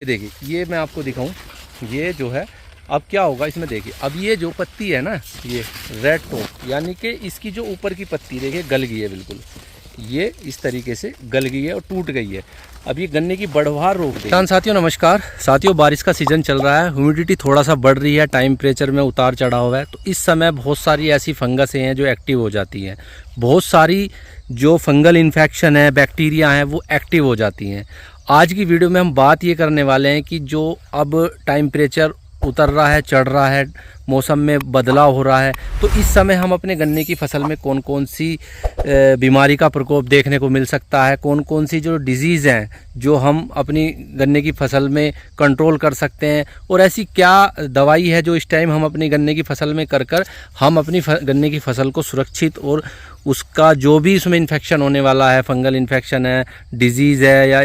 देखिए ये मैं आपको दिखाऊं, ये जो है अब क्या होगा इसमें। देखिए अब ये जो पत्ती है ना, ये रेड टॉप यानी कि इसकी जो ऊपर की पत्ती देखिए गल गई है बिल्कुल, ये इस तरीके से गल गई है और टूट गई है। अब ये गन्ने की बढ़वार रोक देगी। किसान साथियों नमस्कार। साथियों बारिश का सीज़न चल रहा है, ह्यूमिडिटी थोड़ा सा बढ़ रही है, टेम्परेचर में उतार चढ़ाव है, तो इस समय बहुत सारी ऐसी फंगसें हैं जो एक्टिव हो जाती हैं। बहुत सारी जो फंगल इन्फेक्शन है, बैक्टीरिया हैं, वो एक्टिव हो जाती हैं। आज की वीडियो में हम बात ये करने वाले हैं कि जो अब टेम्परेचर उतर रहा है, चढ़ रहा है, मौसम में बदलाव हो रहा है, तो इस समय हम अपने गन्ने की फसल में कौन कौन सी बीमारी का प्रकोप देखने को मिल सकता है, कौन कौन सी जो डिजीज़ हैं जो हम अपनी गन्ने की फसल में कंट्रोल कर सकते हैं, और ऐसी क्या दवाई है जो इस टाइम हम अपनी गन्ने की फसल में कर हम अपनी गन्ने की फसल को सुरक्षित और उसका जो भी इसमें इन्फेक्शन होने वाला है, फंगल इन्फेक्शन है, डिजीज़ है या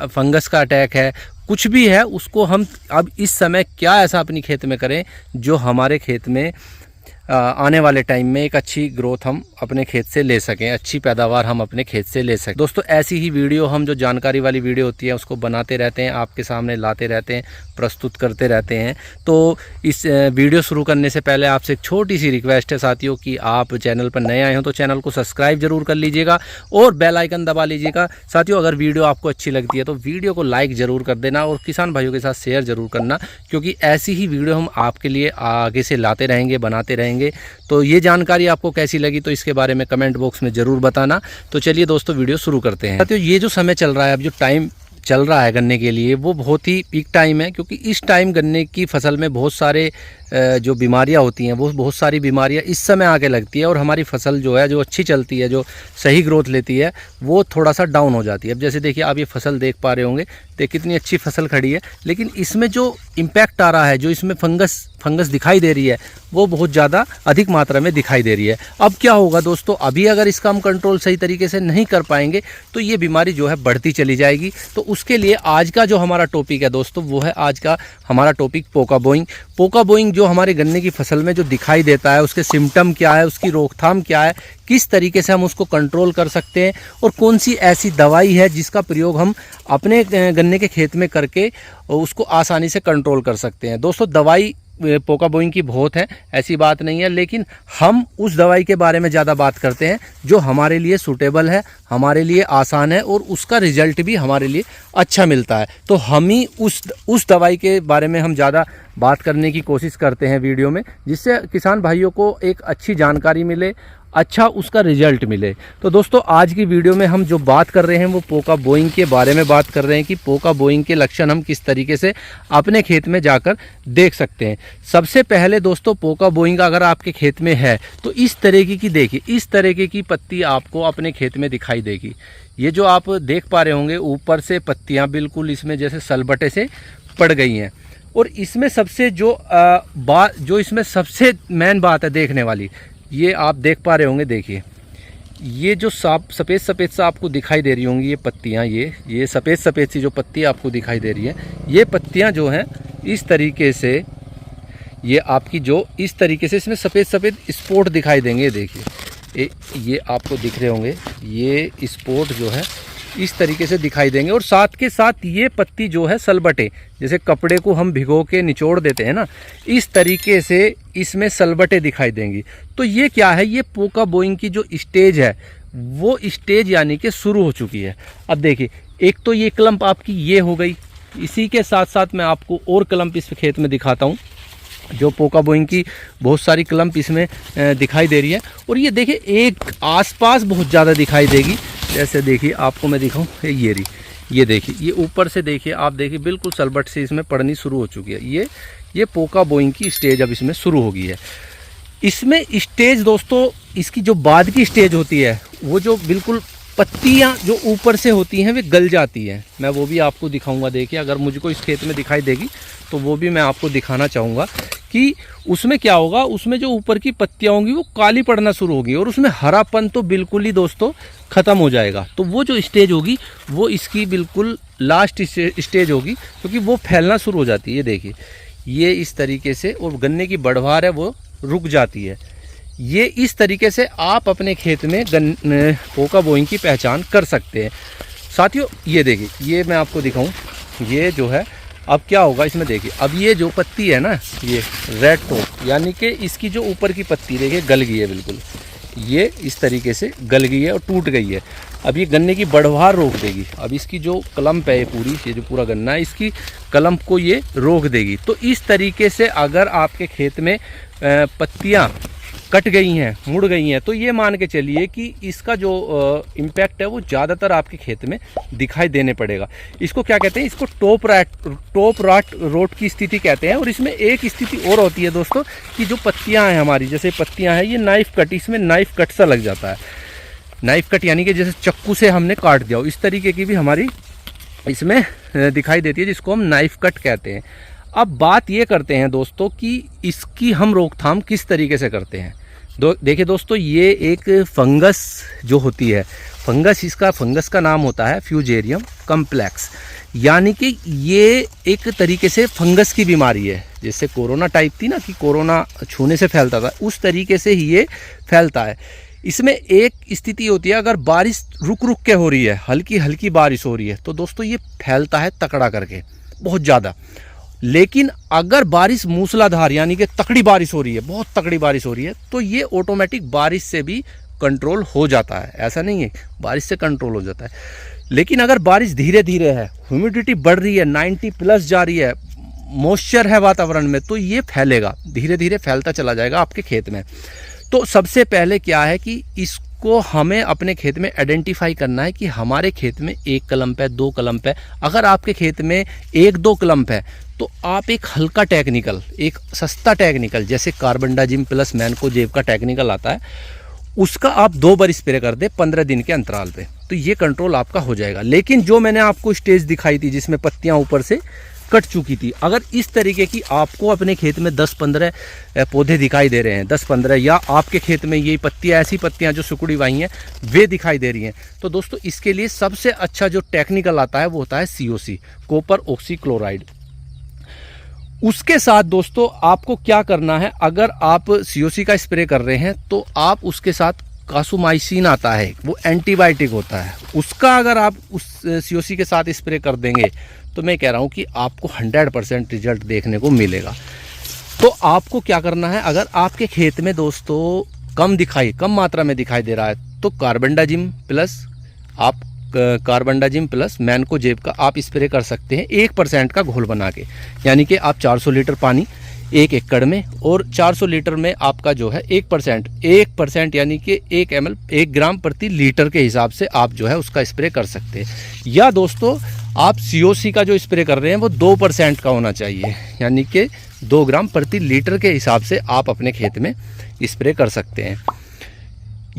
फंगस का अटैक है, कुछ भी है, उसको हम अब इस समय क्या ऐसा अपनी खेत में करें जो हमारे खेत में आने वाले टाइम में एक अच्छी ग्रोथ हम अपने खेत से ले सकें, अच्छी पैदावार हम अपने खेत से ले सकें। दोस्तों ऐसी ही वीडियो हम जो जानकारी वाली वीडियो होती है उसको बनाते रहते हैं, आपके सामने लाते रहते हैं, प्रस्तुत करते रहते हैं। तो इस वीडियो शुरू करने से पहले आपसे एक छोटी सी रिक्वेस्ट है साथियों कि आप चैनल पर नए आए हो तो चैनल को सब्सक्राइब जरूर कर लीजिएगा और बेल आइकन दबा लीजिएगा। साथियों अगर वीडियो आपको अच्छी लगती है तो वीडियो को लाइक ज़रूर कर देना और किसान भाइयों के साथ शेयर ज़रूर करना, क्योंकि ऐसी ही वीडियो हम आपके लिए आगे से लाते रहेंगे, बनाते रहेंगे। तो ये जानकारी आपको कैसी लगी तो इसके बारे में कमेंट बॉक्स में ज़रूर बताना। तो चलिए दोस्तों वीडियो शुरू करते हैं। साथियों ये जो समय चल रहा है, अब जो टाइम चल रहा है गन्ने के लिए, वो बहुत ही पीक टाइम है, क्योंकि इस टाइम गन्ने की फसल में बहुत सारे जो बीमारियां होती हैं, वो बहुत सारी बीमारियां इस समय आके लगती है और हमारी फसल जो है, जो अच्छी चलती है, जो सही ग्रोथ लेती है, वो थोड़ा सा डाउन हो जाती है। अब जैसे देखिए आप ये फसल देख पा रहे होंगे, तो कितनी अच्छी फसल खड़ी है, लेकिन इसमें जो इम्पैक्ट आ रहा है, जो इसमें फंगस दिखाई दे रही है, वो बहुत ज़्यादा अधिक मात्रा में दिखाई दे रही है। अब क्या होगा दोस्तों, अभी अगर इसका हम कंट्रोल सही तरीके से नहीं कर पाएंगे तो ये बीमारी जो है बढ़ती चली जाएगी। तो उसके लिए आज का जो हमारा टॉपिक है दोस्तों, वो है आज का हमारा टॉपिक पोका बोइंग। पोका बोइंग जो हमारे गन्ने की फसल में जो दिखाई देता है, उसके सिम्टम क्या है, उसकी रोकथाम क्या है, किस तरीके से हम उसको कंट्रोल कर सकते हैं, और कौन सी ऐसी दवाई है जिसका प्रयोग हम अपने गन्ने के खेत में करके उसको आसानी से कंट्रोल कर सकते हैं। दोस्तों दवाई पोका बोइंग की बहुत है, ऐसी बात नहीं है, लेकिन हम उस दवाई के बारे में ज़्यादा बात करते हैं जो हमारे लिए सूटेबल है, हमारे लिए आसान है और उसका रिजल्ट भी हमारे लिए अच्छा मिलता है। तो हम ही उस दवाई के बारे में हम ज़्यादा बात करने की कोशिश करते हैं वीडियो में, जिससे किसान भाइयों को एक अच्छी जानकारी मिले, अच्छा उसका रिजल्ट मिले। तो दोस्तों आज की वीडियो में हम जो बात कर रहे हैं वो पोका बोइंग के बारे में बात कर रहे हैं कि पोका बोइंग के लक्षण हम किस तरीके से अपने खेत में जाकर देख सकते हैं। सबसे पहले दोस्तों पोका बोइंग अगर आपके खेत में है तो इस तरीके की देखिए, इस तरीके की पत्ती आपको अपने खेत में दिखाई देगी। ये जो आप देख पा रहे होंगे ऊपर से पत्तियाँ बिल्कुल इसमें जैसे सलबटे से पड़ गई हैं, और इसमें सबसे जो इसमें सबसे मेन बात है देखने वाली, ये आप देख पा रहे होंगे, देखिए ये जो सफ़ेद सा आपको दिखाई दे रही होंगी ये पत्तियाँ, ये सफ़ेद सी जो पत्ती आपको दिखाई दे रही है, ये पत्तियाँ जो हैं इस तरीके से, ये आपकी जो इस तरीके से इसमें सफ़ेद स्पॉट दिखाई देंगे। देखिए ये आपको दिख रहे होंगे, ये स्पॉट जो है इस तरीके से दिखाई देंगे, और साथ के साथ ये पत्ती जो है सलबटे, जैसे कपड़े को हम भिगो के निचोड़ देते हैं ना, इस तरीके से इसमें सलबटे दिखाई देंगी। तो ये क्या है, ये पोका बोइंग की जो स्टेज है वो स्टेज यानी कि शुरू हो चुकी है। अब देखिए एक तो ये क्लम्प आपकी ये हो गई, इसी के साथ साथ मैं आपको और क्लम्प इस खेत में दिखाता हूँ, जो पोका बोइंग की बहुत सारी क्लम्प इसमें दिखाई दे रही है। और ये देखिए एक आसपास बहुत ज़्यादा दिखाई देगी, जैसे देखिए आपको मैं दिखाऊं, ये देखिए ये ऊपर से देखिए, आप देखिए बिल्कुल सलबट से इसमें पड़नी शुरू हो चुकी है। ये पोका बोइंग की स्टेज अब इसमें शुरू हो गई है। इसमें स्टेज दोस्तों, इसकी जो बाद की स्टेज होती है, वो जो बिल्कुल पत्तियां जो ऊपर से होती हैं वे गल जाती हैं, मैं वो भी आपको दिखाऊंगा। देखिए अगर मुझको इस खेत में दिखाई देगी तो वो भी मैं आपको दिखाना चाहूँगा कि उसमें क्या होगा, उसमें जो ऊपर की पत्तियां होंगी वो काली पड़ना शुरू होगी और उसमें हरापन तो बिल्कुल ही दोस्तों ख़त्म हो जाएगा। तो वो जो स्टेज होगी वो इसकी बिल्कुल लास्ट स्टेज होगी, क्योंकि वो फैलना शुरू हो जाती है। ये देखिए ये इस तरीके से, और गन्ने की बढ़वार है वो रुक जाती है। ये इस तरीके से आप अपने खेत में पोका बोइंग की पहचान कर सकते हैं। साथियों ये देखिए, ये मैं आपको दिखाऊं, ये जो है अब क्या होगा इसमें देखिए, अब ये जो पत्ती है ना, ये रेड टॉप यानी कि इसकी जो ऊपर की पत्ती देखिए गल गई है बिल्कुल, ये इस तरीके से गल गई है और टूट गई है। अब ये गन्ने की बढ़वार रोक देगी। अब इसकी जो कलम्प है पूरी, ये जो पूरा गन्ना है, इसकी कलम्प को ये रोक देगी। तो इस तरीके से अगर आपके खेत में पत्तियां कट गई हैं, मुड़ गई हैं, तो ये मान के चलिए कि इसका जो इम्पैक्ट है वो ज़्यादातर आपके खेत में दिखाई देने पड़ेगा। इसको क्या कहते हैं, इसको टॉप राट रोट की स्थिति कहते हैं। और इसमें एक स्थिति और होती है दोस्तों कि जो पत्तियां हैं हमारी, जैसे पत्तियां हैं ये नाइफ कट, इसमें नाइफ कट सा लग जाता है। नाइफ कट यानी कि जैसे चक्कू से हमने काट दिया, इस तरीके की भी हमारी इसमें दिखाई देती है, जिसको हम नाइफ कट कहते हैं। अब बात ये करते हैं दोस्तों कि इसकी हम रोकथाम किस तरीके से करते हैं। देखिए दोस्तों, ये एक फंगस जो होती है, फंगस का नाम होता है फ्यूजेरियम कम्प्लेक्स, यानी कि ये एक तरीके से फंगस की बीमारी है। जैसे कोरोना टाइप थी ना, कि कोरोना छूने से फैलता था, उस तरीके से ही ये फैलता है। इसमें एक स्थिति होती है, अगर बारिश रुक रुक के हो रही है, हल्की हल्की बारिश हो रही है, तो दोस्तों ये फैलता है तकड़ा करके बहुत ज़्यादा। लेकिन अगर बारिश मूसलाधार यानी कि तकड़ी बारिश हो रही है, बहुत तकड़ी बारिश हो रही है, तो ये ऑटोमेटिक बारिश से भी कंट्रोल हो जाता है। ऐसा नहीं है, बारिश से कंट्रोल हो जाता है। लेकिन अगर बारिश धीरे धीरे है, ह्यूमिडिटी बढ़ रही है, 90+ जा रही है, मॉइस्चर है वातावरण में, तो ये फैलेगा, धीरे धीरे फैलता चला जाएगा आपके खेत में। तो सबसे पहले क्या है कि इसको हमें अपने खेत में आइडेंटिफाई करना है कि हमारे खेत में 1 कलम्प है, 2 कलम्प है। अगर आपके खेत में 1-2 कलम्प है, तो आप एक हल्का टेक्निकल, एक सस्ता टेक्निकल, जैसे कार्बेंडाजिम प्लस मैनकोजेब का टेक्निकल आता है, उसका आप 2 बार स्प्रे कर दे 15 दिन के अंतराल पे, तो ये कंट्रोल आपका हो जाएगा। लेकिन जो मैंने आपको स्टेज दिखाई थी जिसमें पत्तियां ऊपर से कट चुकी थी, अगर इस तरीके की आपको अपने खेत में 10-15 पौधे दिखाई दे रहे हैं, 10-15, या आपके खेत में ये पत्तियां, ऐसी पत्तियां जो सिकुड़ी हुई हैं वे दिखाई दे रही हैं, तो दोस्तों इसके लिए सबसे अच्छा जो टेक्निकल आता है वो होता है COC, कॉपर ऑक्सीक्लोराइड। उसके साथ दोस्तों आपको क्या करना है, अगर आप COC का स्प्रे कर रहे हैं तो आप उसके साथ कासुमाइसिन आता है, वो एंटीबायोटिक होता है, उसका अगर आप उस COC के साथ स्प्रे कर देंगे तो मैं कह रहा हूँ कि आपको 100% रिजल्ट देखने को मिलेगा। तो आपको क्या करना है, अगर आपके खेत में दोस्तों कम मात्रा में दिखाई दे रहा है, तो कार्बेंडाजिम प्लस मैनकोजेब का आप स्प्रे कर सकते हैं 1% का घोल बना के, यानी कि आप 400 लीटर पानी 1 एकड़ में, और 400 लीटर में आपका जो है 1% यानी कि 1 ml 1 ग्राम प्रति लीटर के हिसाब से आप जो है उसका स्प्रे कर सकते हैं। या दोस्तों आप COC का जो स्प्रे कर रहे हैं वो 2% का होना चाहिए, यानी कि 2 ग्राम प्रति लीटर के हिसाब से आप अपने खेत में स्प्रे कर सकते हैं।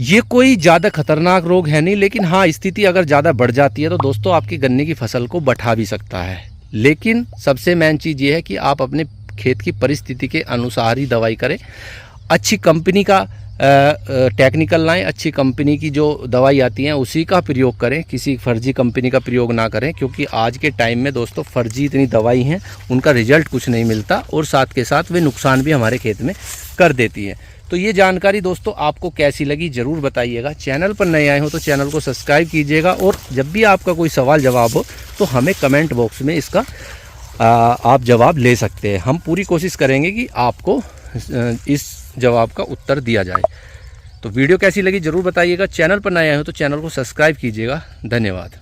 ये कोई ज़्यादा खतरनाक रोग है नहीं, लेकिन हाँ स्थिति अगर ज़्यादा बढ़ जाती है तो दोस्तों आपकी गन्ने की फसल को बैठा भी सकता है। लेकिन सबसे मेन चीज़ ये है कि आप अपने खेत की परिस्थिति के अनुसार ही दवाई करें, अच्छी कंपनी का टेक्निकल लाएं, अच्छी कंपनी की जो दवाई आती हैं उसी का प्रयोग करें, किसी फर्जी कंपनी का प्रयोग ना करें, क्योंकि आज के टाइम में दोस्तों फर्जी इतनी दवाई हैं, उनका रिजल्ट कुछ नहीं मिलता और साथ के साथ वे नुकसान भी हमारे खेत में कर देती हैं। तो ये जानकारी दोस्तों आपको कैसी लगी ज़रूर बताइएगा। चैनल पर नए आए हो तो चैनल को सब्सक्राइब कीजिएगा, और जब भी आपका कोई सवाल जवाब हो तो हमें कमेंट बॉक्स में इसका आप जवाब ले सकते हैं। हम पूरी कोशिश करेंगे कि आपको इस जवाब का उत्तर दिया जाए। तो वीडियो कैसी लगी ज़रूर बताइएगा। चैनल पर नए आए हो तो चैनल को सब्सक्राइब कीजिएगा। धन्यवाद।